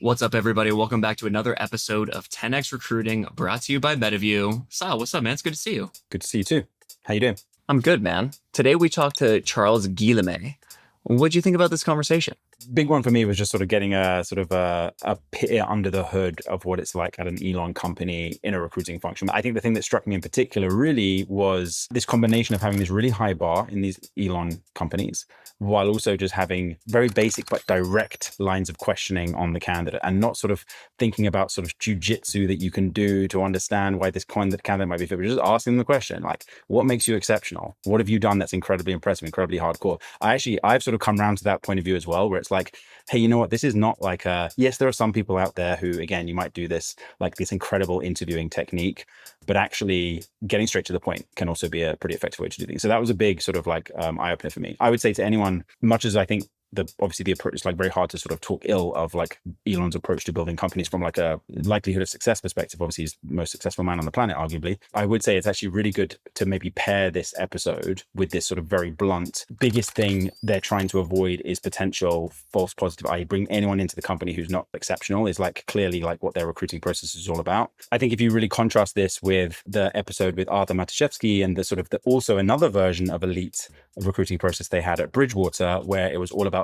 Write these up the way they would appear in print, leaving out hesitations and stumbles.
What's up, everybody? Welcome back to another episode of 10x Recruiting, brought to you by MetaView. Sal, what's up, man? It's good to see you. Good to see you too. How you doing? I'm good, man. Today we talked to Charles Guillemet. What'd you think about this conversation? Big one for me was just sort of getting a peer under the hood of what it's like at an Elon company in a recruiting function. I think the thing that struck me in particular really was this combination of having this really high bar in these Elon companies, while also just having very basic but direct lines of questioning on the candidate, and not sort of thinking about sort of jujitsu that you can do to understand why this candidate might be fit, but just asking them the question, like, what makes you exceptional? What have you done that's incredibly impressive, incredibly hardcore? I've sort of come around to that point of view as well, where it's like, hey, you know what? This is not like yes, there are some people out there who, again, you might do this, like this incredible interviewing technique, but actually getting straight to the point can also be a pretty effective way to do things. So that was a big sort of like eye opener for me. I would say to anyone, much as I think obviously the approach is like very hard to sort of talk ill of like Elon's approach to building companies from like a likelihood of success perspective. Obviously he's the most successful man on the planet, arguably. I would say it's actually really good to maybe pair this episode with this sort of very blunt, biggest thing they're trying to avoid is potential false positive, i.e. bring anyone into the company who's not exceptional, is like clearly like what their recruiting process is all about. I think if you really contrast this with the episode with Arthur Matuszewski and the sort of also another version of elite recruiting process they had at Bridgewater, where it was all about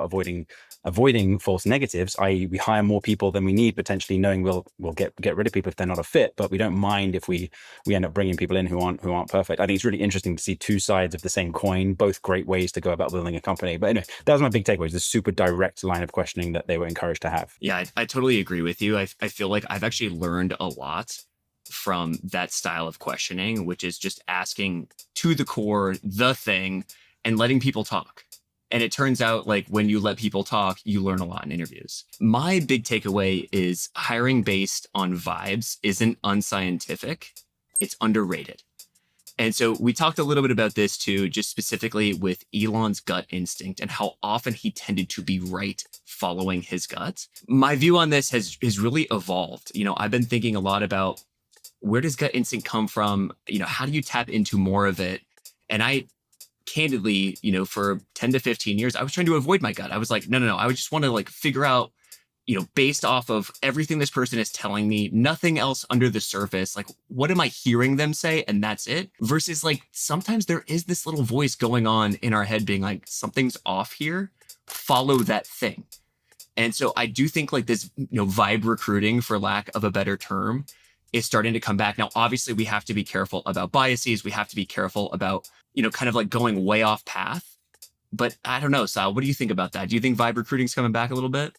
avoiding false negatives, i.e. we hire more people than we need, potentially knowing we'll get rid of people if they're not a fit, but we don't mind if we end up bringing people in who aren't perfect. I think it's really interesting to see two sides of the same coin, both great ways to go about building a company. But anyway, that was my big takeaway, the super direct line of questioning that they were encouraged to have. Yeah, I totally agree with you. I feel like I've actually learned a lot from that style of questioning, which is just asking to the core the thing and letting people talk. And it turns out like when you let people talk, you learn a lot in interviews. My big takeaway is hiring based on vibes isn't unscientific, it's underrated. And so we talked a little bit about this too, just specifically with Elon's gut instinct and how often he tended to be right following his gut. My view on this has really evolved. You know, I've been thinking a lot about where does gut instinct come from? You know, how do you tap into more of it? And I candidly, you know, for 10 to 15 years, I was trying to avoid my gut. I was like, no. I would just want to like figure out, you know, based off of everything this person is telling me, nothing else under the surface, like, what am I hearing them say? And that's it. Versus like, sometimes there is this little voice going on in our head being like, something's off here, follow that thing. And so I do think like this, you know, vibe recruiting, for lack of a better term, is starting to come back. Now, obviously we have to be careful about biases. We have to be careful about, you know, kind of like going way off path. But I don't know, Sal, what do you think about that? Do you think vibe recruiting's coming back a little bit?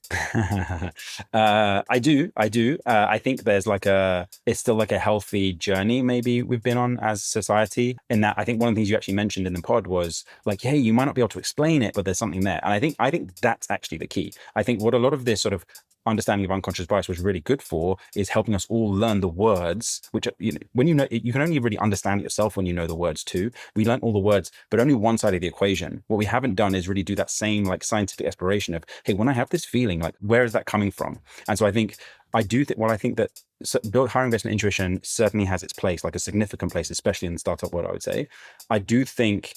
I do. I think there's it's still like a healthy journey maybe we've been on as a society. In that, I think one of the things you actually mentioned in the pod was like, hey, you might not be able to explain it, but there's something there. And I think that's actually the key. I think what a lot of this sort of understanding of unconscious bias was really good for is helping us all learn the words, which, you know, when you know, you can only really understand it yourself when you know the words too. We learned all the words, but only one side of the equation. What we haven't done is really do that same like scientific exploration of, hey, when I have this feeling, like, where is that coming from? And so I think that hiring based on intuition certainly has its place, like a significant place, especially in the startup world, I would say. I do think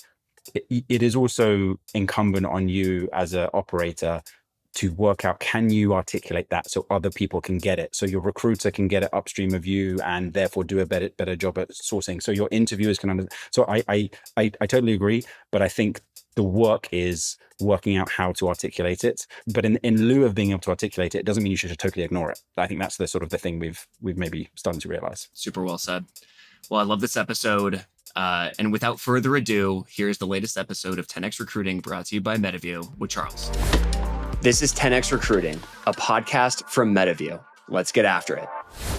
it is also incumbent on you as an operator to work out, can you articulate that so other people can get it? So your recruiter can get it upstream of you and therefore do a better job at sourcing. So your interviewers can understand. So I totally agree, but I think the work is working out how to articulate it. But in lieu of being able to articulate it, it doesn't mean you should totally ignore it. I think that's the sort of the thing we've maybe started to realize. Super well said. Well, I love this episode. And without further ado, here's the latest episode of 10x Recruiting, brought to you by MetaView with Charles. This is 10x Recruiting, a podcast from MetaView. Let's get after it.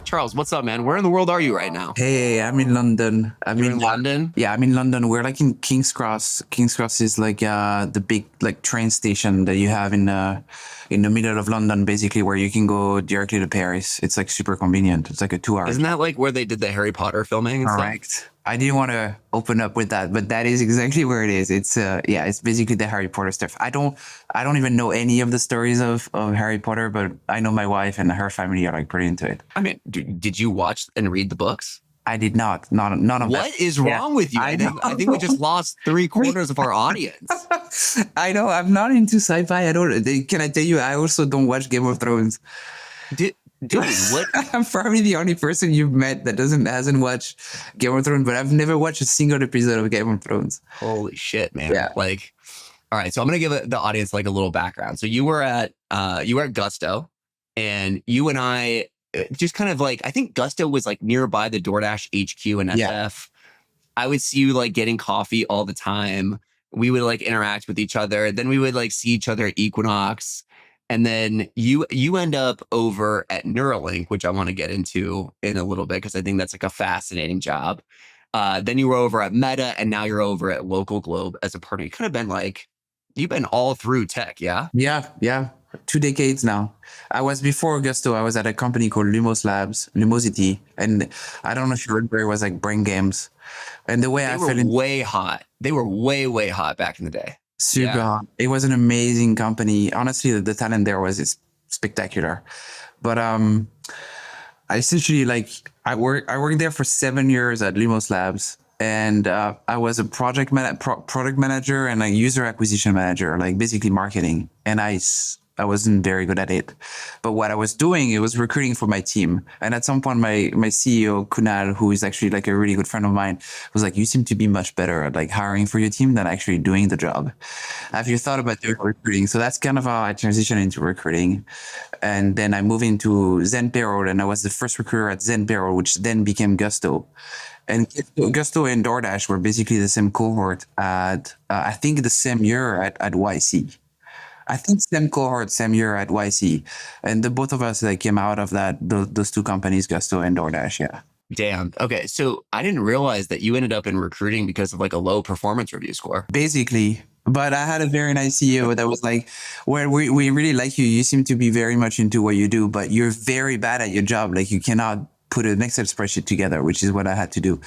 Charles, what's up, man? Where in the world are you right now? Hey, I'm in London. You're in London? Yeah, I'm in London. We're like in King's Cross. King's Cross is like the big like train station that you have in the middle of London, basically, where you can go directly to Paris. It's like super convenient. It's like a 2 hour. Isn't that like where they did the Harry Potter filming? Correct. I didn't want to open up with that, but that is exactly where it is. It's it's basically the Harry Potter stuff. I don't even know any of the stories of Harry Potter, but I know my wife and her family are like pretty into it. I mean, did you watch and read the books? I did not. None of that. What is wrong with you? I think we just lost 3/4 of our audience. I know. I'm not into sci-fi at all. Can I tell you, I also don't watch Game of Thrones. Dude, dude, what? I'm probably the only person you've met that hasn't watched Game of Thrones, but I've never watched a single episode of Game of Thrones. Holy shit, man! Yeah. Like, all right, so I'm gonna give the audience like a little background. So you were at Gusto, and you and I just kind of like, I think Gusto was like nearby the DoorDash HQ in SF. Yeah. I would see you like getting coffee all the time. We would like interact with each other. Then we would like see each other at Equinox. And then you end up over at Neuralink, which I want to get into in a little bit because I think that's like a fascinating job. Then you were over at Meta, and now you're over at LocalGlobe as a partner. You could have been like, you've been all through tech, yeah? Yeah. 2 decades now. I was before Augusto. I was at a company called Lumosity. And I don't know if you remember, it was like Brain Games. And the way They I were fell in way hot. They were way, way hot back in the day. super Yeah. hot. It was an amazing company. Honestly, the talent there was spectacular. But I essentially I worked there for 7 years at Lumos Labs. And I was a product manager and a user acquisition manager, like basically marketing. And I wasn't very good at it. But what I was doing, it was recruiting for my team. And at some point, my CEO, Kunal, who is actually like a really good friend of mine, was like, you seem to be much better at like hiring for your team than actually doing the job. Have you thought about doing recruiting? So that's kind of how I transitioned into recruiting. And then I moved into Zen Payroll, and I was the first recruiter at Zen Payroll, which then became Gusto. And Gusto and DoorDash were basically the same cohort at, I think the same year at YC. I think same cohort, same year at YC. And the both of us like came out of those two companies, Gusto and DoorDash, yeah. Damn. Okay. So I didn't realize that you ended up in recruiting because of like a low performance review score. Basically. But I had a very nice CEO that was like, well, we really like you. You seem to be very much into what you do, but you're very bad at your job. Like you cannot put an Excel spreadsheet together, which is what I had to do.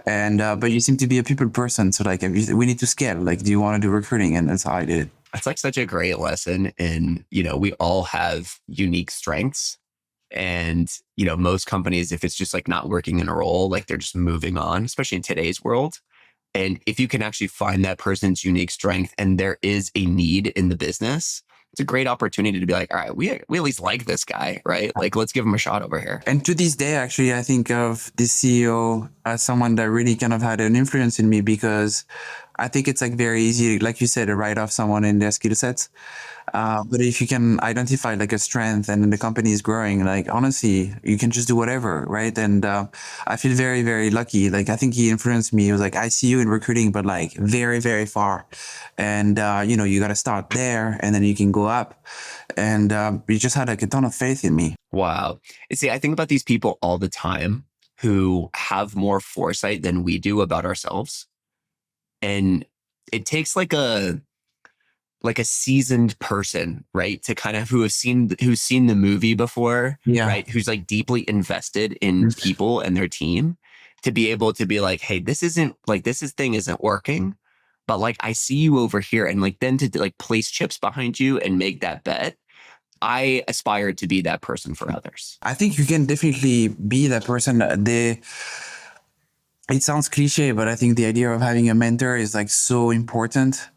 And, but you seem to be a people person. So like, we need to scale. Like, do you want to do recruiting? And that's how I did it. It's like such a great lesson. And, we all have unique strengths. And, most companies, if it's just like not working in a role, like they're just moving on, especially in today's world. And if you can actually find that person's unique strength and there is a need in the business, it's a great opportunity to be like, all right, we at least like this guy, right? Like, let's give him a shot over here. And to this day, actually, I think of this CEO as someone that really kind of had an influence in me, because I think it's like very easy, like you said, to write off someone in their skill sets. But if you can identify like a strength and the company is growing, like honestly, you can just do whatever, right? And I feel very, very lucky. Like I think he influenced me. He was like, I see you in recruiting, but like very, very far. And you got to start there, and then you can go up. And he just had like a ton of faith in me. Wow. See, I think about these people all the time who have more foresight than we do about ourselves. And it takes like a seasoned person, right? To kind of who's seen the movie before, Yeah. right? Who's like deeply invested in people and their team to be able to be like, hey, this thing isn't working, but like, I see you over here. And like, then to like place chips behind you and make that bet. I aspire to be that person for others. I think you can definitely be that person. It sounds cliche, but I think the idea of having a mentor is like so important.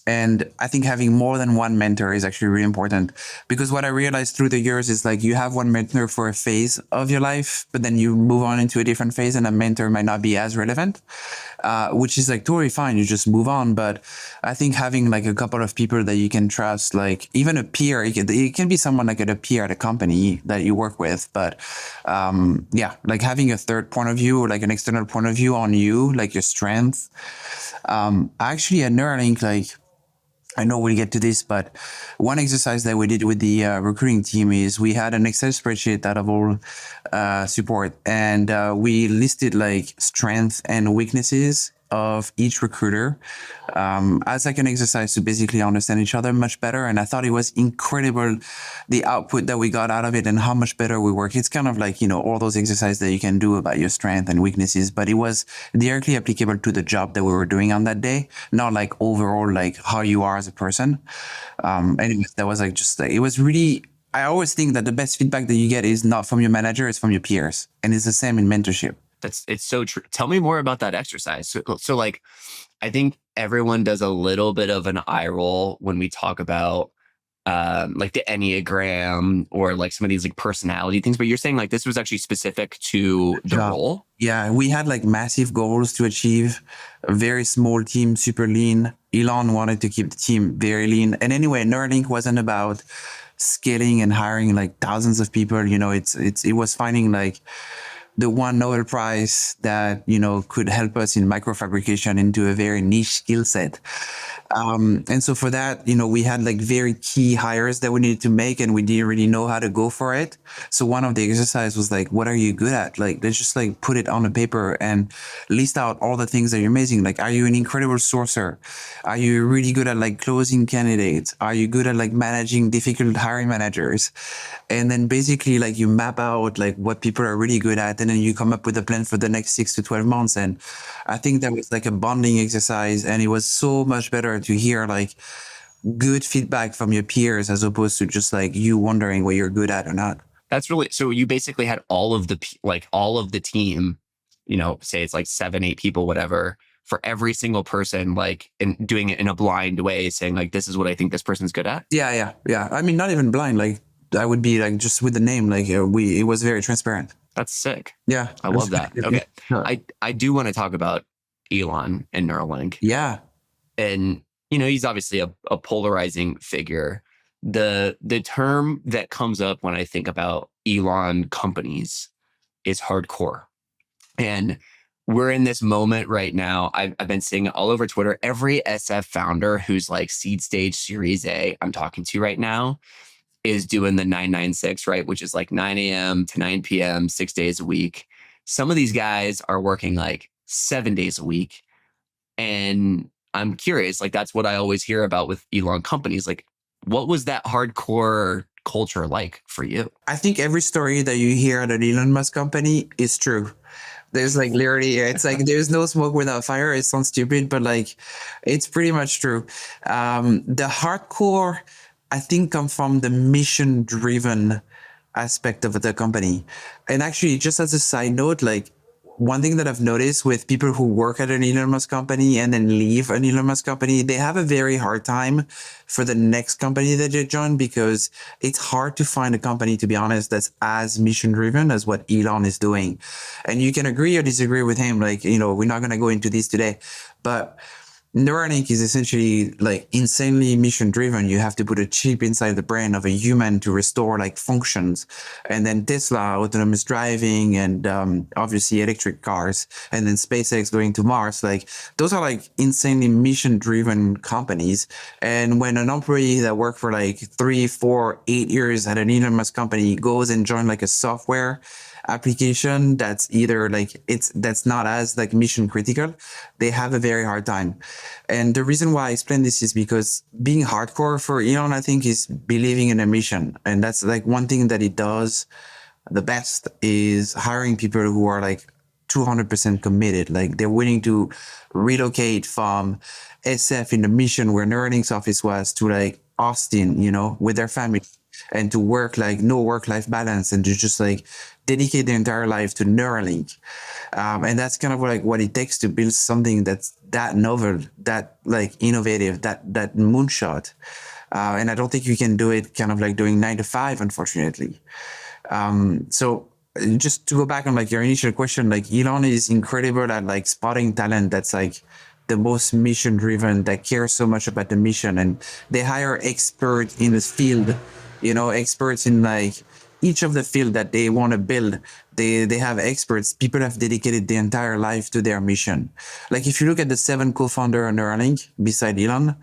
And I think having more than one mentor is actually really important, because what I realized through the years is like you have one mentor for a phase of your life, but then you move on into a different phase and a mentor might not be as relevant, which is like totally fine. You just move on. But I think having like a couple of people that you can trust, like even a peer, it can be someone like a peer at a company that you work with. But like having a third point of view or like an external point of view on you, like your strength. Actually at Neuralink, like, I know we'll get to this, but one exercise that we did with the recruiting team is we had an Excel spreadsheet out of all support, and we listed like strengths and weaknesses of each recruiter as like an exercise to basically understand each other much better. And I thought it was incredible, the output that we got out of it and how much better we work. It's kind of like, all those exercises that you can do about your strengths and weaknesses, but it was directly applicable to the job that we were doing on that day, not like overall, like how you are as a person. Anyways, that was like just, it was really, I always think that the best feedback that you get is not from your manager, it's from your peers. And it's the same in mentorship. It's so true. Tell me more about that exercise. So like, I think everyone does a little bit of an eye roll when we talk about like the Enneagram or like some of these like personality things, but you're saying like this was actually specific to the job. role. Yeah, we had like massive goals to achieve. A very small team, super lean. Elon wanted to keep the team very lean. And anyway, Neuralink wasn't about scaling and hiring like thousands of people. You know, it was finding like the one Nobel Prize that, you know, could help us in microfabrication into a very niche skill set. And so for that, you know, we had like very key hires that we needed to make, and we didn't really know how to go for it. So one of the exercise was like, what are you good at? Like, let's just like put it on the paper and list out all the things that you're amazing. Like, are you an incredible sourcer? Are you really good at like closing candidates? Are you good at like managing difficult hiring managers? And then basically like you map out like what people are really good at, and then you come up with a plan for the next 6 to 12 months. And I think that was like a bonding exercise, and it was so much better to hear like good feedback from your peers as opposed to just like you wondering what you're good at or not. That's really, so you basically had all of the team, you know, say it's like 7, 8 people, whatever, for every single person, like, and doing it in a blind way, saying like, this is what I think this person's good at. Yeah. I mean, not even blind. Like I would be like just with the name, like it was very transparent. That's sick. Yeah. I love that. Okay. I do want to talk about Elon and Neuralink. Yeah. And, you know, he's obviously a polarizing figure. The term that comes up when I think about Elon companies is hardcore. And we're in this moment right now. I've been seeing it all over Twitter. Every SF founder who's like seed stage Series A I'm talking to right now is doing the 996, right? Which is like 9 a.m. to 9 p.m., 6 days a week. Some of these guys are working like 7 days a week. And I'm curious, like that's what I always hear about with Elon companies. Like, what was that hardcore culture like for you? I think every story that you hear at an Elon Musk company is true. There's like literally, it's like there's no smoke without fire. It sounds stupid, but like it's pretty much true. The hardcore, I think, come from the mission driven aspect of the company. And actually, just as a side note, like one thing that I've noticed with people who work at an Elon Musk company and then leave an Elon Musk company, they have a very hard time for the next company that they join, because it's hard to find a company, to be honest, that's as mission driven as what Elon is doing. And you can agree or disagree with him. Like, you know, we're not going to go into this today, but Neuralink is essentially like insanely mission driven. You have to put a chip inside the brain of a human to restore like functions. And then Tesla, autonomous driving, and obviously electric cars, and then SpaceX going to Mars. Like those are like insanely mission driven companies. And when an employee that worked for like 3, 4, 8 years at an Elon Musk company goes and join like a software application that's either like that's not as like mission critical, they have a very hard time. And the reason why I explain this is because being hardcore for Elon, I think, is believing in a mission. And that's like one thing that he does the best, is hiring people who are like 200% committed. Like they're willing to relocate from SF in the mission where Neuralink's office was to like Austin, you know, with their family, and to work like no work-life balance, and to just like dedicate their entire life to Neuralink. And that's kind of like what it takes to build something that's that novel, that like innovative, that moonshot. And I don't think you can do it kind of like doing 9 to 5, unfortunately. So just to go back on like your initial question, like Elon is incredible at like spotting talent that's like the most mission driven, that cares so much about the mission, and they hire experts in this field, you know, experts in like each of the field that they want to build. They have experts. People have dedicated their entire life to their mission. Like if you look at the 7 co-founder on Neuralink beside Elon,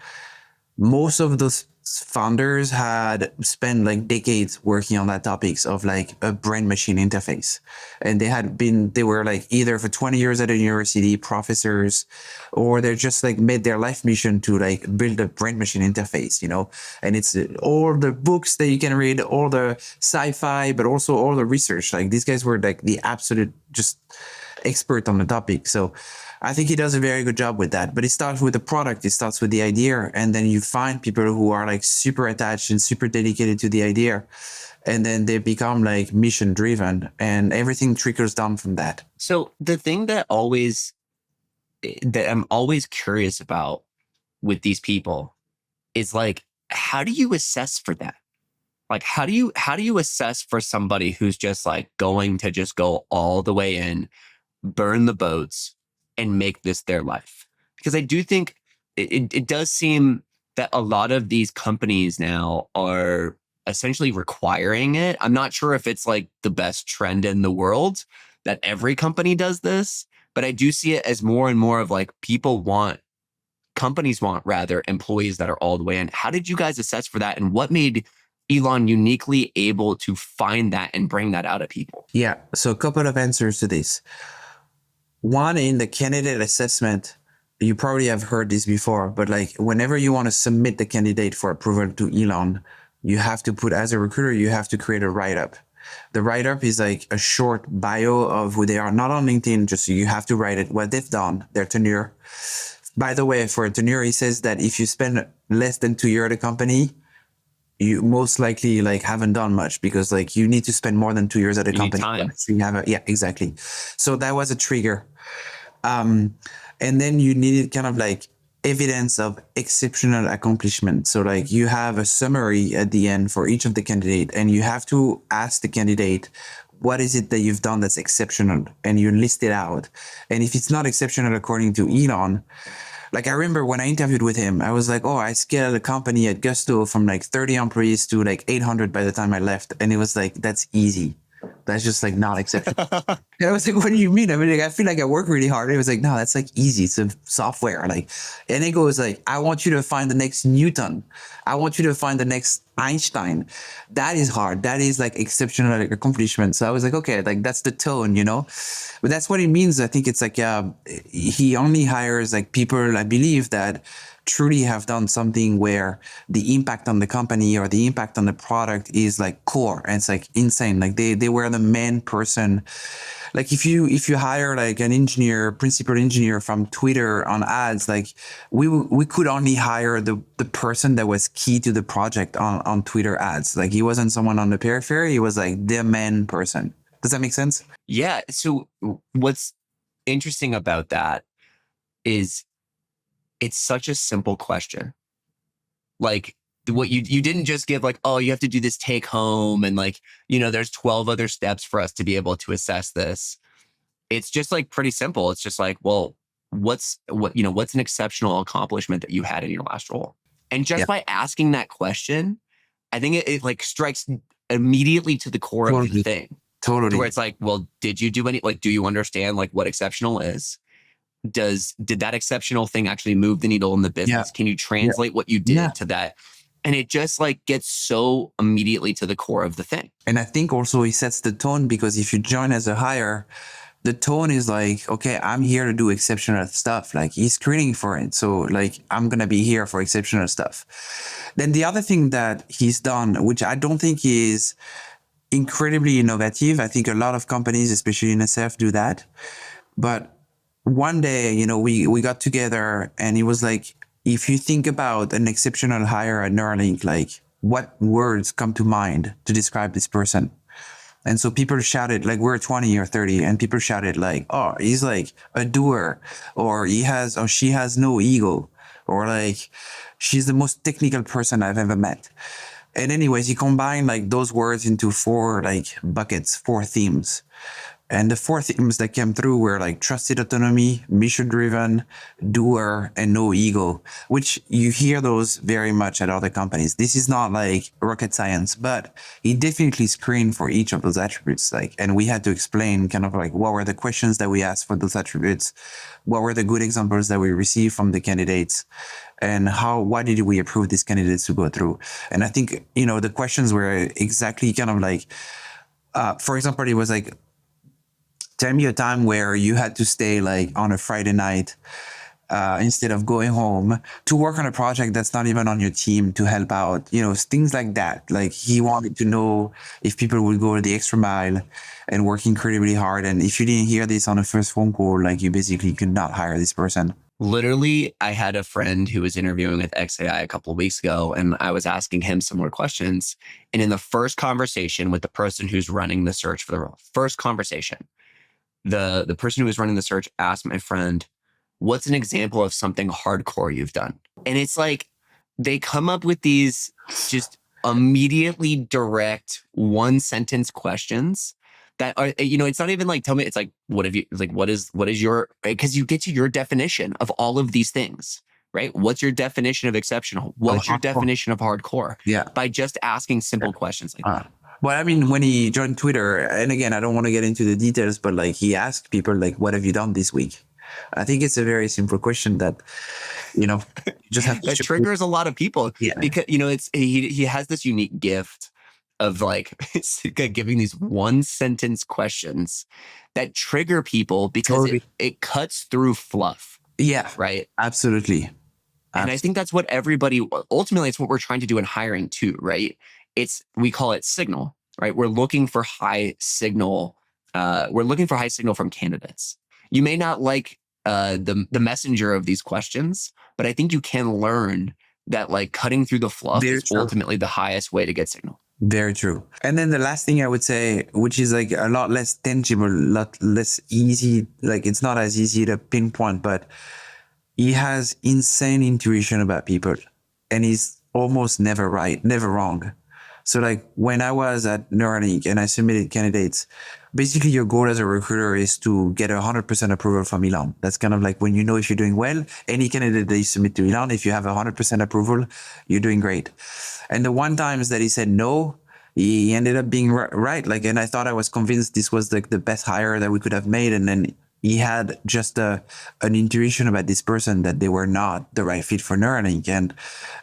most of those founders had spent like decades working on that topics of like a brain machine interface. And they were like either for 20 years at a university, professors, or they're just like made their life mission to like build a brain machine interface, you know. And it's all the books that you can read, all the sci-fi, but also all the research. Like these guys were like the absolute just expert on the topic. So I think he does a very good job with that. But it starts with the product, it starts with the idea, and then you find people who are like super attached and super dedicated to the idea, and then they become like mission driven, and everything trickles down from that. So the thing that I'm always curious about with these people is like, how do you assess for that? Like, how do you assess for somebody who's just like going to just go all the way in, burn the boats, and make this their life? Because I do think it does seem that a lot of these companies now are essentially requiring it. I'm not sure if it's like the best trend in the world that every company does this, but I do see it as more and more of like companies want rather employees that are all the way in. How did you guys assess for that? And what made Elon uniquely able to find that and bring that out of people? Yeah. So a couple of answers to this. One, in the candidate assessment, you probably have heard this before, but like whenever you want to submit the candidate for approval to Elon, you have to put, as a recruiter, you have to create a write-up. The write-up is like a short bio of who they are, not on LinkedIn, just you have to write it, what they've done, their tenure. By the way, for a tenure, he says that if you spend less than 2 years at a company, you most likely like haven't done much, because like you need to spend more than 2 years at a company. Time. So you have yeah, exactly. So that was a trigger. And then you needed kind of like evidence of exceptional accomplishment. So like you have a summary at the end for each of the candidate, and you have to ask the candidate, what is it that you've done that's exceptional? And you list it out. And if it's not exceptional according to Elon, like I remember when I interviewed with him, I was like, oh, I scaled a company at Gusto from like 30 employees to like 800 by the time I left. And it was like, that's easy. That's just like not exceptional. And I was like, what do you mean? I mean, like, I feel like I work really hard. It was like, no, that's like easy. It's a software. Like, and it goes like, I want you to find the next Newton. I want you to find the next Einstein. That is hard. That is like exceptional accomplishment. So I was like, okay, like that's the tone, you know? But that's what it means. I think it's like, he only hires like people, I believe, that truly have done something where the impact on the company or the impact on the product is like core, and it's like insane. Like they were the main person. Like if you hire like an engineer, principal engineer from Twitter on ads, like we could only hire the person that was key to the project on Twitter ads. Like he wasn't someone on the periphery. He was like the main person. Does that make sense? Yeah. So what's interesting about that is it's such a simple question. Like what you didn't just give like, oh, you have to do this take home and like, there's 12 other steps for us to be able to assess this. It's just like pretty simple. It's just like, well, what's an exceptional accomplishment that you had in your last role? And just by asking that question, I think it like strikes immediately to the core of the thing. Totally. Where it's like, well, did you do do you understand like what exceptional is? Did that exceptional thing actually move the needle in the business? Yeah. Can you translate what you did to that? And it just like gets so immediately to the core of the thing. And I think also he sets the tone, because if you join as a hire, the tone is like, okay, I'm here to do exceptional stuff. Like he's screening for it. So like, I'm going to be here for exceptional stuff. Then the other thing that he's done, which I don't think is incredibly innovative. I think a lot of companies, especially in SF, do that. But one day, we got together and he was like, if you think about an exceptional hire at Neuralink, like what words come to mind to describe this person? And so people shouted, like we're 20 or 30, and people shouted like, oh, he's like a doer, or she has no ego, or like she's the most technical person I've ever met. And anyways, he combined like those words into 4 like buckets, 4 themes. And the 4 themes that came through were like trusted autonomy, mission-driven, doer, and no ego, which you hear those very much at other companies. This is not like rocket science, but he definitely screened for each of those attributes. And we had to explain kind of like what were the questions that we asked for those attributes, what were the good examples that we received from the candidates, and why did we approve these candidates to go through. And I think, the questions were exactly kind of like, for example, it was like, tell me a time where you had to stay like on a Friday night instead of going home to work on a project that's not even on your team to help out, things like that. Like he wanted to know if people would go the extra mile and work incredibly hard. And if you didn't hear this on the first phone call, like you basically could not hire this person. Literally, I had a friend who was interviewing with XAI a couple of weeks ago, and I was asking him similar questions. And in the first conversation with the person who's running the search for the role, the person who was running the search asked my friend, what's an example of something hardcore you've done? And it's like, they come up with these just immediately direct one sentence questions that are, it's not even like, tell me, it's like, what have you, like, what is your, because you get to your definition of all of these things, right? What's your definition of exceptional? What's your definition of hardcore? Yeah. By just asking simple questions like that. Well, I mean, when he joined Twitter, and again, I don't want to get into the details, but like he asked people like, what have you done this week? I think it's a very simple question that, you just have to that triggers a lot of people. Yeah. Because, it's, he has this unique gift of like giving these one sentence questions that trigger people because it cuts through fluff. Yeah. Right. Absolutely. And I think that's what ultimately it's what we're trying to do in hiring too, right? We call it signal, right? We're looking for high signal. We're looking for high signal from candidates. You may not like the messenger of these questions, but I think you can learn that like cutting through the fluff is ultimately the highest way to get signal. Very true. And then the last thing I would say, which is like a lot less tangible, a lot less easy, like it's not as easy to pinpoint, but he has insane intuition about people and he's almost never right, never wrong. So like when I was at Neuralink and I submitted candidates, basically your goal as a recruiter is to get 100% approval from Elon. That's kind of like when you know if you're doing well, any candidate that you submit to Elon, if you have 100% approval, you're doing great. And the one times that he said no, he ended up being right. Like, and I thought I was convinced this was like the best hire that we could have made. And then he had just an intuition about this person that they were not the right fit for Neuralink. And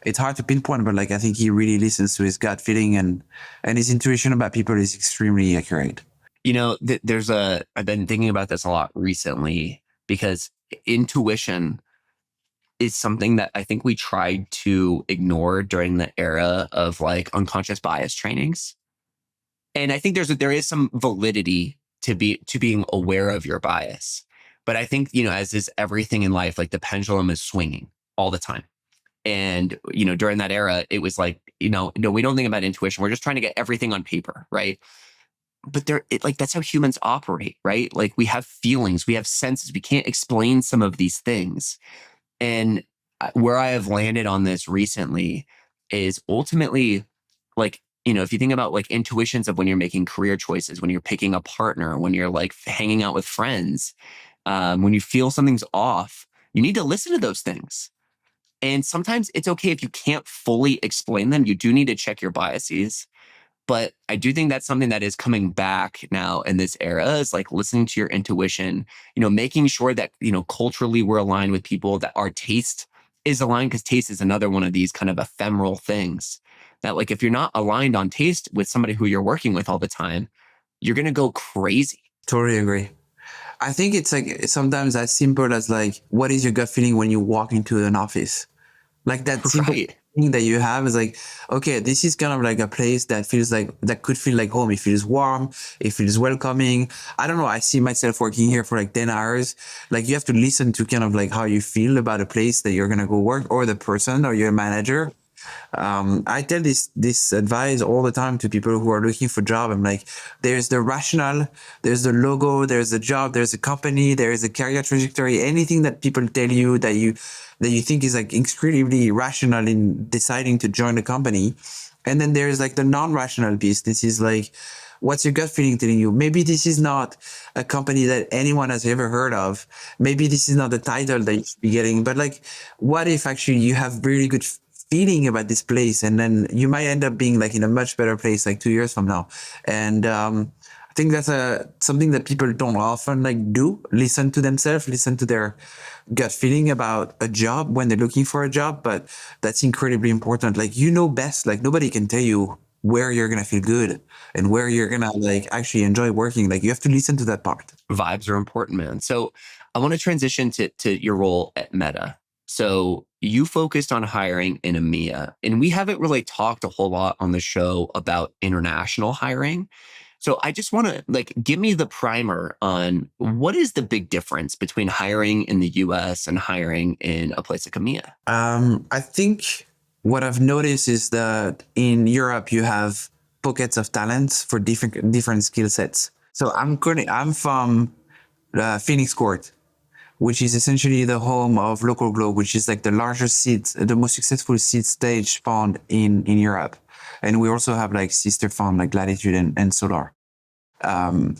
it's hard to pinpoint, but like, I think he really listens to his gut feeling and his intuition about people is extremely accurate. I've been thinking about this a lot recently because intuition is something that I think we tried to ignore during the era of like unconscious bias trainings. And I think there is some validity to being aware of your bias. But I think, as is everything in life, like the pendulum is swinging all the time. And, during that era, it was like, no, we don't think about intuition. We're just trying to get everything on paper, right? But that's how humans operate, right? Like we have feelings, we have senses. We can't explain some of these things. And where I have landed on this recently is ultimately like, if you think about like intuitions of when you're making career choices, when you're picking a partner, when you're like hanging out with friends, when you feel something's off, you need to listen to those things. And sometimes it's okay if you can't fully explain them. You do need to check your biases. But I do think that's something that is coming back now in this era is like listening to your intuition, making sure that, culturally we're aligned with people, that our taste is aligned, because taste is another one of these kind of ephemeral things that like, if you're not aligned on taste with somebody who you're working with all the time, you're going to go crazy. Totally agree. I think it's like sometimes as simple as like, what is your gut feeling when you walk into an office? Like that simple thing that you have is like, okay, this is kind of like a place that could feel like home. It feels warm. It feels welcoming. I don't know. I see myself working here for like 10 hours. Like you have to listen to kind of like how you feel about a place that you're going to go work or the person or your manager. I tell this advice all the time to people who are looking for a job. I'm like, there's the rationale, there's the logo, there's the job, there's a company, there is a career trajectory, anything that people tell you that you think is like incredibly rational in deciding to join a company. And then there's like the non-rational piece. This is like, what's your gut feeling telling you? Maybe this is not a company that anyone has ever heard of. Maybe this is not the title that you should be getting, but like, what if actually you have really good feeling about this place, and then you might end up being like in a much better place like 2 years from now. And I think that's something that people don't often like do. Listen to themselves, listen to their gut feeling about a job when they're looking for a job. But that's incredibly important. Like, best, like nobody can tell you where you're going to feel good and where you're going to like actually enjoy working. Like you have to listen to that part. Vibes are important, man. So I want to transition to your role at Meta. So you focused on hiring in EMEA, and we haven't really talked a whole lot on the show about international hiring. So I just want to like, give me the primer on what is the big difference between hiring in the US and hiring in a place like EMEA? I think what I've noticed is that in Europe, you have pockets of talents for different skill sets. So I'm from Phoenix Court, which is essentially the home of LocalGlobe, which is like the largest the most successful seed stage fund in Europe. And we also have like sister fund like Latitude and Solar,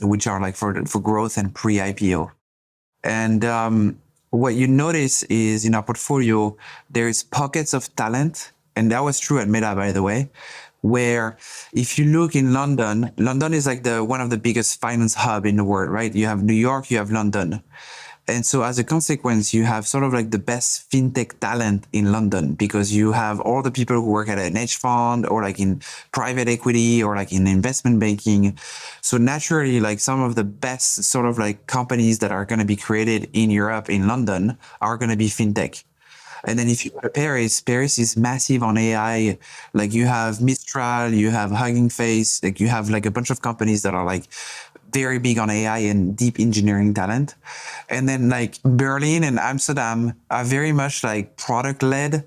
which are like for growth and pre-IPO. And what you notice is in our portfolio, there's pockets of talent. And that was true at Meta, by the way, where if you look in London, London is like one of the biggest finance hub in the world, right? You have New York, you have London. And so as a consequence, you have sort of like the best fintech talent in London because you have all the people who work at an hedge fund or like in private equity or like in investment banking. So naturally, like some of the best sort of like companies that are going to be created in Europe, in London, are going to be fintech. And then if you go to Paris, Paris is massive on AI. Like you have Mistral, you have Hugging Face, like you have like a bunch of companies that are like very big on AI and deep engineering talent. And then like Berlin and Amsterdam are very much like product-led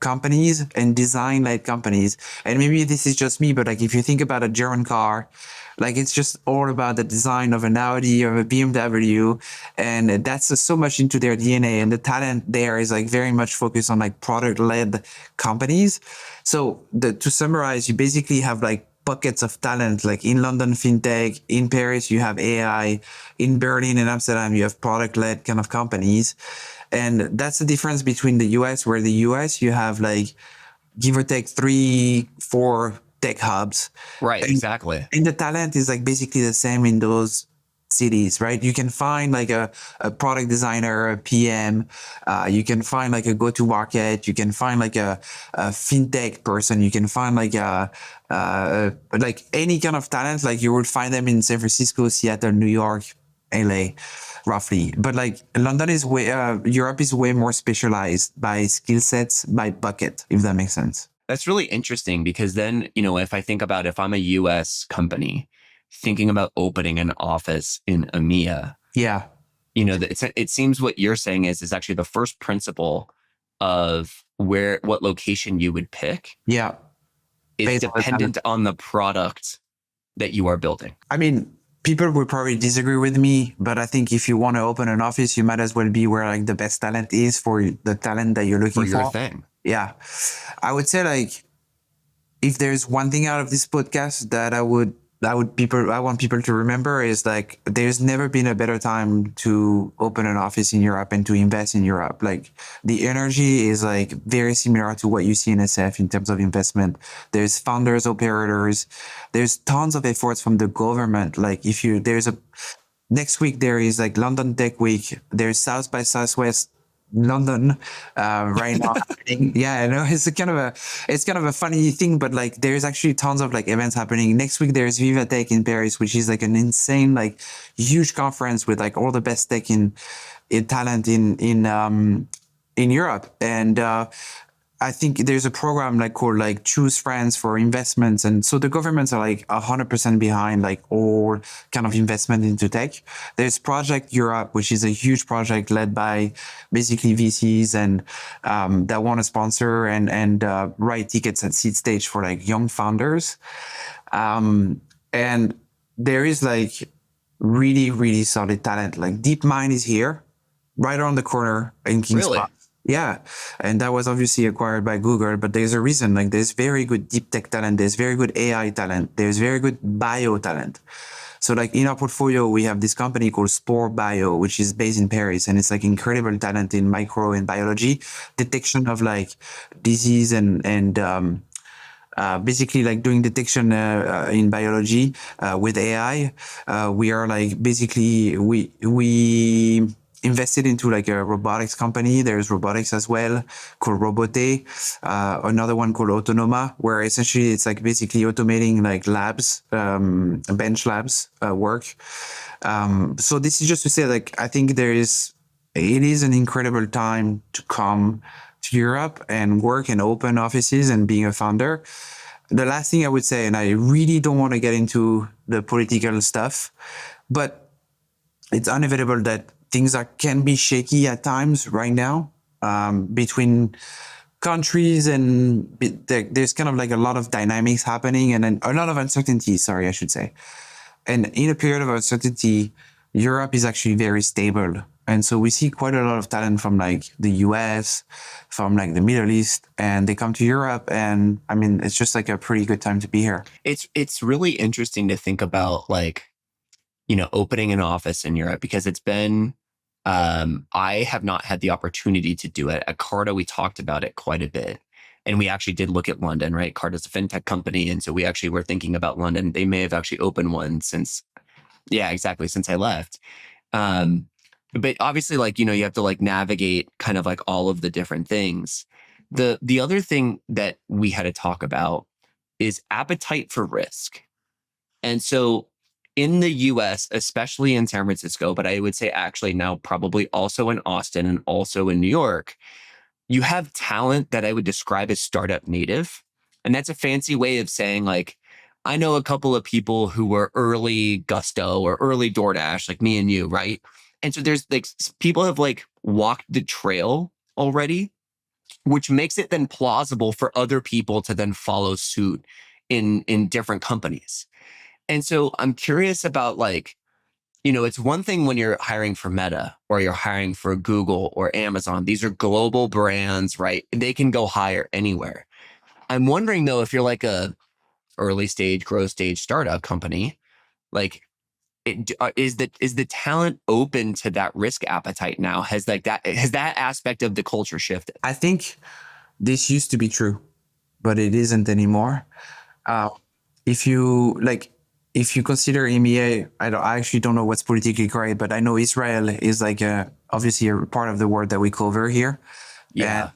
companies and design-led companies. And maybe this is just me, but like if you think about a German car, like it's just all about the design of an Audi or a BMW. And that's so much into their DNA. And the talent there is like very much focused on like product-led companies. So to summarize, you basically have like buckets of talent, like in London, fintech, in Paris, you have AI, in Berlin and Amsterdam, you have product-led kind of companies. And that's the difference between the US, where the US, you have like, give or take 3-4 tech hubs. Right, exactly. And the talent is like basically the same in those cities, right? You can find like a product designer, a PM, you can find like a go-to-market, you can find like a fintech person, you can find like like any kind of talent, like you will find them in San Francisco, Seattle, New York, LA, roughly. But like London is Europe is way more specialized by skill sets, by bucket, if that makes sense. That's really interesting because then, if I think about if I'm a US company thinking about opening an office in EMEA, Yeah. It seems what you're saying is actually the first principle of what location you would pick. Yeah. Is dependent on the product that you are building. I mean, people would probably disagree with me, but I think if you want to open an office, you might as well be where like the best talent is for the talent that you're looking for. For your thing. Yeah. I would say like, if there's one thing out of this podcast that I want people to remember is like, there's never been a better time to open an office in Europe and to invest in Europe. Like the energy is like very similar to what you see in SF in terms of investment. There's founders, operators, there's tons of efforts from the government. Like next week there is like London Tech Week, there's South by Southwest London right now. Yeah, I know it's kind of a funny thing, but like there's actually tons of like events happening. Next week there's Viva Tech in Paris, which is like an insane, like huge conference with like all the best tech in talent in Europe. And I think there's a program like called like Choose France for investments. And so the governments are like 100% behind like all kind of investment into tech. There's Project Europe, which is a huge project led by basically VCs and that want to sponsor and write tickets at seed stage for like young founders. And there is like really, really solid talent. Like DeepMind is here right around the corner in King's Cross. Yeah. And that was obviously acquired by Google, but there's a reason. Like there's very good deep tech talent. There's very good AI talent. There's very good bio talent. So like in our portfolio, we have this company called Spore Bio, which is based in Paris. And it's like incredible talent in micro and biology, detection of like disease and basically like doing detection in biology with AI. We are like basically, we invested into like a robotics company. There's robotics as well called Robote. Another one called Autonoma, where essentially it's like basically automating like labs, bench labs work. So this is just to say like, I think it is an incredible time to come to Europe and work and open offices and being a founder. The last thing I would say, and I really don't want to get into the political stuff, but it's unavoidable that things can be shaky at times right now between countries, and there's kind of like a lot of dynamics happening and then a lot of uncertainty, I should say. And in a period of uncertainty, Europe is actually very stable. And so we see quite a lot of talent from like the US, from like the Middle East, and they come to Europe. And I mean, it's just like a pretty good time to be here. It's really interesting to think about like, opening an office in Europe because it's been, I have not had the opportunity to do it. At Carta, we talked about it quite a bit. And we actually did look at London, right? Carta's a fintech company. And so we actually were thinking about London. They may have actually opened one since I left. But obviously, like, you have to like navigate kind of like all of the different things. The other thing that we had to talk about is appetite for risk. And so in the US, especially in San Francisco, but I would say actually now probably also in Austin and also in New York, you have talent that I would describe as startup native. And that's a fancy way of saying like, I know a couple of people who were early Gusto or early DoorDash, like me and you, right? And so there's like people have like walked the trail already, which makes it then plausible for other people to then follow suit in different companies. And so I'm curious about like, it's one thing when you're hiring for Meta or you're hiring for Google or Amazon. These are global brands, right? They can go hire anywhere. I'm wondering though, if you're like a early stage, growth stage startup company, like is the talent open to that risk appetite now? Has that aspect of the culture shifted? I think this used to be true, but it isn't anymore. Uh, if you consider EMEA, I actually don't know what's politically correct, but I know Israel is like obviously a part of the world that we cover here. Yeah. And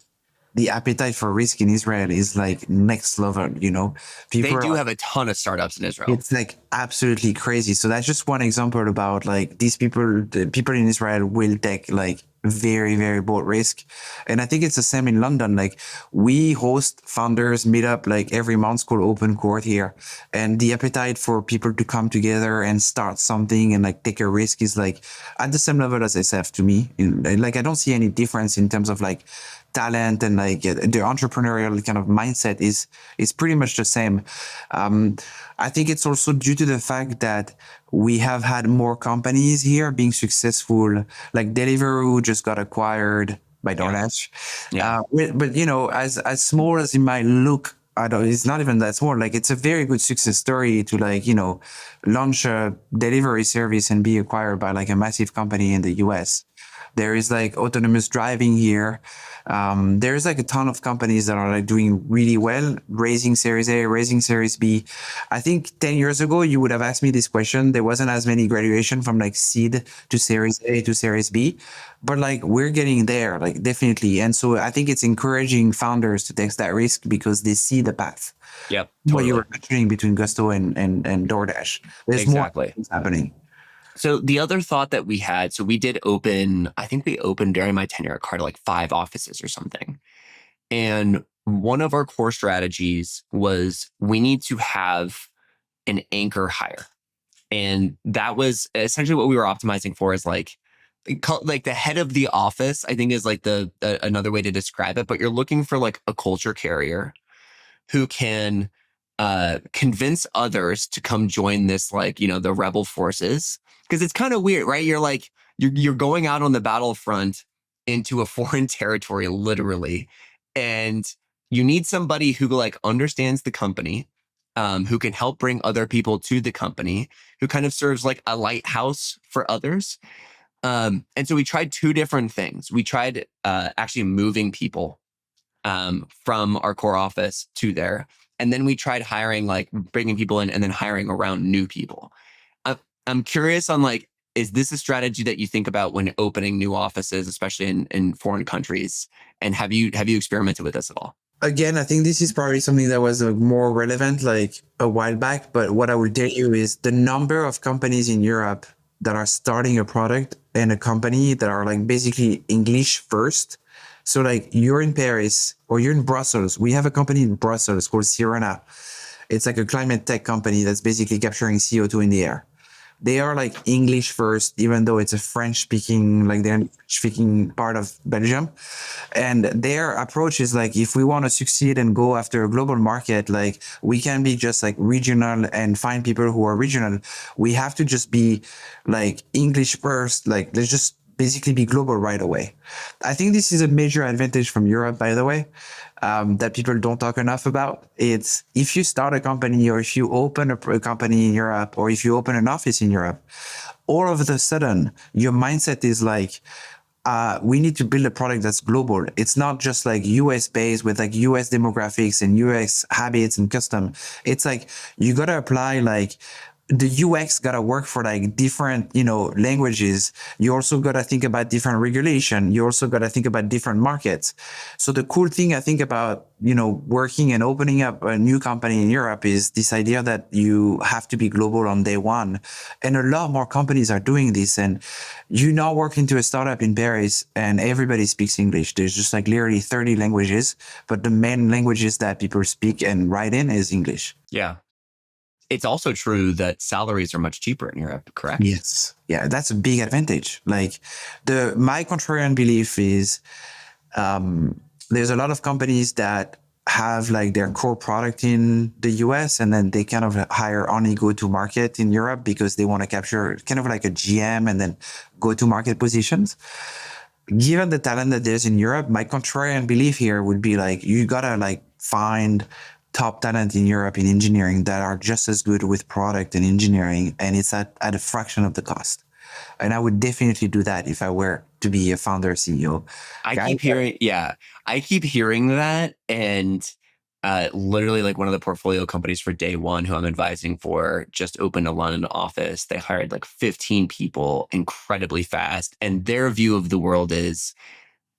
the appetite for risk in Israel is like next level, They do have a ton of startups in Israel. It's like absolutely crazy. So that's just one example about like the people in Israel will take like very, very bold risk. And I think it's the same in London. Like we host founders meetup like every month called Open Court here. And the appetite for people to come together and start something and like take a risk is like at the same level as SF to me. Like I don't see any difference in terms of like talent and like the entrepreneurial kind of mindset is pretty much the same. I think it's also due to the fact that we have had more companies here being successful, like Deliveroo just got acquired by DoorDash. Yeah. But as small as it might look, it's not even that small. Like it's a very good success story to like, launch a delivery service and be acquired by like a massive company in the US. There is like autonomous driving here. There's like a ton of companies that are like doing really well, raising Series A, raising Series B. I think 10 years ago, you would have asked me this question. There wasn't as many graduation from like seed to Series A to Series B, but like we're getting there, like definitely. And so I think it's encouraging founders to take that risk because they see the path. Yep. What Totally. you were mentioning between Gusto and DoorDash. There's Exactly. more things happening. So the other thought that we had, so we did open, I think we opened during my tenure at Carta, like 5 offices or something. And one of our core strategies was we need to have an anchor hire. And that was essentially what we were optimizing for is like the head of the office, I think is like another way to describe it. But you're looking for like a culture carrier who can convince others to come join this, like, the rebel forces. Because it's kind of weird, right? You're like, you're going out on the battlefront into a foreign territory, literally. And you need somebody who like understands the company, who can help bring other people to the company, who kind of serves like a lighthouse for others. And so we tried 2 different things. We tried actually moving people from our core office to there. And then we tried hiring, like bringing people in and then hiring around new people. I'm curious on like, is this a strategy that you think about when opening new offices, especially in foreign countries? And have you experimented with this at all? Again, I think this is probably something that was more relevant like a while back. But what I will tell you is the number of companies in Europe that are starting a product and a company that are like basically English first. So like you're in Paris or you're in Brussels. We have a company in Brussels called Sirena. It's like a climate tech company that's basically capturing CO2 in the air. They are like English first, even though it's a French speaking, like they're speaking part of Belgium. And their approach is like, if we want to succeed and go after a global market, like we can be just like regional and find people who are regional. We have to just be like English first. Like let's just basically be global right away. I think this is a major advantage from Europe, by the way, that people don't talk enough about. It's if you start a company or if you open a company in Europe or if you open an office in Europe, all of a sudden your mindset is like, we need to build a product that's global. It's not just like US based with like US demographics and US habits and custom. It's like you got to apply like the UX got to work for like different, languages. You also got to think about different regulation. You also got to think about different markets. So the cool thing I think about, working and opening up a new company in Europe is this idea that you have to be global on day one. And a lot more companies are doing this. And you now work into a startup in Paris and everybody speaks English. There's just like literally 30 languages, but the main languages that people speak and write in is English. Yeah. It's also true that salaries are much cheaper in Europe, correct? Yes. Yeah, that's a big advantage. Like my contrarian belief is there's a lot of companies that have like their core product in the US and then they kind of hire only go-to-market in Europe because they want to capture kind of like a GM and then go-to-market positions. Given the talent that there's in Europe, my contrarian belief here would be like, you gotta like find top talent in Europe in engineering that are just as good with product and engineering, and it's at a fraction of the cost. And I would definitely do that if I were to be a founder CEO. I keep hearing that, and literally like one of the portfolio companies for day one who I'm advising for just opened a London office. They hired like 15 people incredibly fast, and their view of the world is,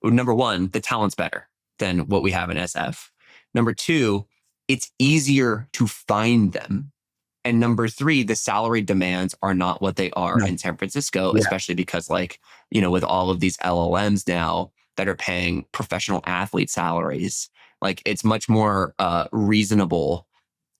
number one, the talent's better than what we have in SF. Number two, it's easier to find them. And number three, the salary demands are not what they are in San Francisco, especially because with all of these LLMs now that are paying professional athlete salaries, like it's much more reasonable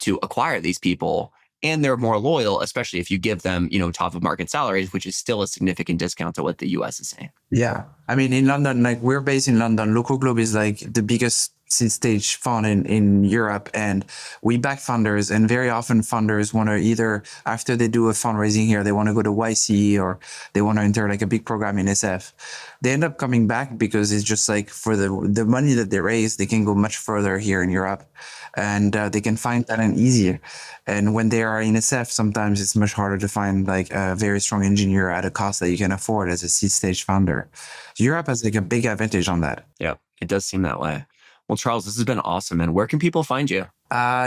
to acquire these people, and they're more loyal, especially if you give them, top of market salaries, which is still a significant discount to what the US is saying. Yeah. I mean, in London, like we're based in London, LocalGlobe is like the biggest seed stage fund in Europe, and we back funders, and very often funders want to either, after they do a fundraising here, they want to go to YC or they want to enter like a big program in SF. They end up coming back because it's just like for the money that they raise, they can go much further here in Europe, and they can find talent easier. And when they are in SF, sometimes it's much harder to find like a very strong engineer at a cost that you can afford as a seed stage founder. So Europe has like a big advantage on that. Yeah, it does seem that way. Well, Charles, this has been awesome, man. Where can people find you?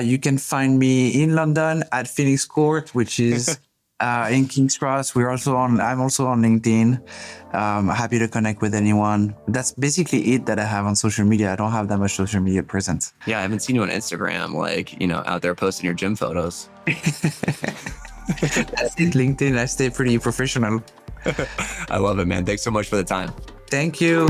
You can find me in London at Phoenix Court, which is in King's Cross. I'm also on LinkedIn. Happy to connect with anyone. That's basically it that I have on social media. I don't have that much social media presence. Yeah, I haven't seen you on Instagram, out there posting your gym photos. That's it, LinkedIn. I stay pretty professional. I love it, man. Thanks so much for the time. Thank you.